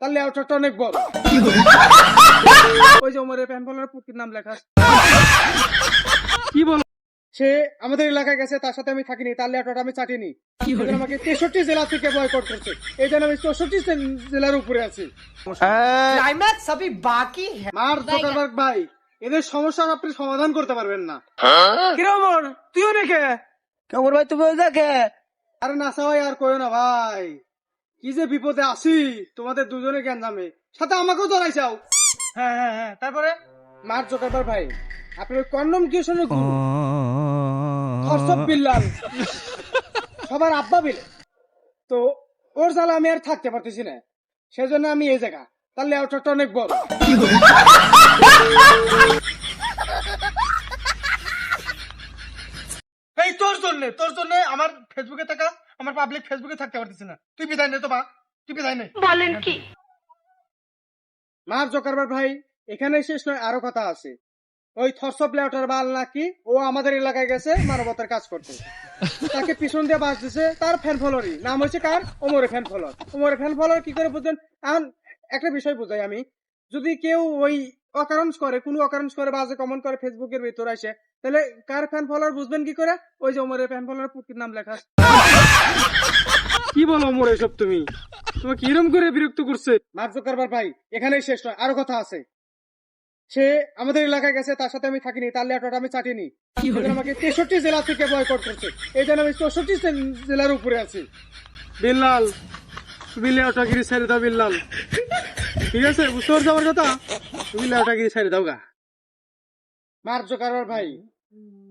তার লেআউটটা অনেক বড়। ওই যে ওমরের ফ্যান ফলোয়ার পুকির নাম লেখা। কি বল? সে আমাদের এলাকায় গেছে, তার সাথে আমি থাকিনি, তার লেআউটটা আমি চাটিনি। আমাকে 63 জেলা থেকে বয়কট করছে, এই জন্য আমি 64 জেলার উপরে আছি। क्लाइमैक्स अभी बाकी है। মার জোকারবার্গ ভাই, এদের সমস্যা আপনি সমাধান করতে পারবেন না। কিরম তুইও রেখে কেমন ভাই তুমি দেখে আরে না সবাই আর কইও না ভাই, কি যে বিপদে আছি তোমাদের দুজনে জ্ঞান জামে, সাথে আমাকেও জড়াইছাও। হ্যাঁ হ্যাঁ হ্যাঁ তারপরে মার জোকারবার্গ ভাই, আপনি ওই কন্ডম কিউশনের গুরু খরসব বিল্লাল সবার আব্বা বিলে, তো ওর জ্বালা আমি আর থাকতে পারতেছি না, সেজন্য আমি এই জায়গা, তার লেআউটটা অনেক বড়। এই তোর জন্য আমার ফেসবুকে থাকা আমার পাবলিক ফেসবুকে থাকতে পারতেছি না। তুই বিদায় নে তো মা, তুই বিদায় নে। বলেন কি? মার জোকারবার্গ ভাই, এখানে শেষ নয়, আরো কথা আছে। ওই থরসব লেআউটার বাল নাকি ও আমাদের এলাকায় গেছে মানবতার কাজ করতে, তাকে পিছন দিয়ে বাস দিছে তার ফ্যান ফলোয়ারই নাম হয়েছে কার, ওমরের ফ্যান ফলোয়ার। ওমরের ফ্যান ফলোয়ার কি করে বুঝছেন? এখন একটা বিষয় বুঝাই আমি, যদি কেউ ওই অকারণস করে, কোনো অকারণস করে, বাজে কমেন্ট করে ফেসবুকের ভিতরে আসে, তাহলে কার ফ্যান ফলোয়ার বুঝবেন কি করে? ওই যে ওমরের ফ্যান ফলোয়ার পুকির নাম লেখা। কি বলো ওমর এসব? তুমি কিরম করে বিরক্ত করছে? মার্ক জোকারবার্গ ভাই, এখানেই শেষ নয়, আরো কথা আছে। সে আমাদের এলাকায় গেছে, তার সাথে আমি থাকিনি, তার লেআউটটা আমি চাটিনি। আমাকে 63 জেলা থেকে বয়কট করছে, এই জন্য আমি 64 জেলার উপরে আছি। বিল্লাল, তুমি লেআউটটা গিরি ছেড়ে দাও বিল্লাল, ঠিক আছে? বুঝতে পারছো আমার কথা? তুমি লেআউটটা গিরি ছেড়ে দাও গা। মার্ক জোকারবার্গ ভাই,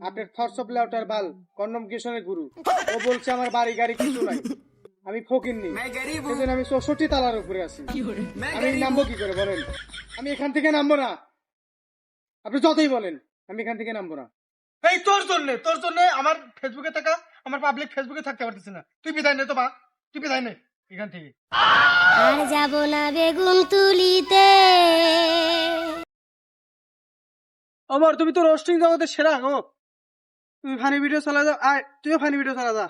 আপনার থরসব লেআউটার বাল কন্ডম কিউশনের গুরু, ও বলছে আমার বাড়ি গাড়ি কিছু নাই, আমি ফকিন্নি, সেজন্য আমি 64 তালার উপরে আছি। আমি নামবো কি করে বলেন? আমি এখান থেকে নামবো না, আপনি যতই বলেন, আমি এখান থেকে নামবো না। এই তোর জন্য আমার ফেসবুকে থাকা আমার পাবলিক ফেসবুকে থাকতে পারতেছি না। তুই বিদায় নে তো মা, তুই বিদায় নে এখান থেকে। আর যাব না বেগুন তুলিতে। আমার তুমি তো রোস্টিং জগতের সেরা গো, তুমি ফানি ভিডিও চালা যাও, আয় তুইও ফানি ভিডিও চালা যা,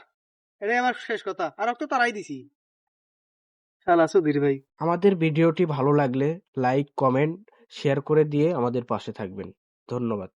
এটাই আমার শেষ কথা, আর তো তারাই দিছি। শালা সুধীর ভাই, আমাদের ভিডিওটি ভালো লাগলে লাইক, কমেন্ট, শেয়ার করে দিয়ে আমাদের পাশে থাকবেন। ধন্যবাদ।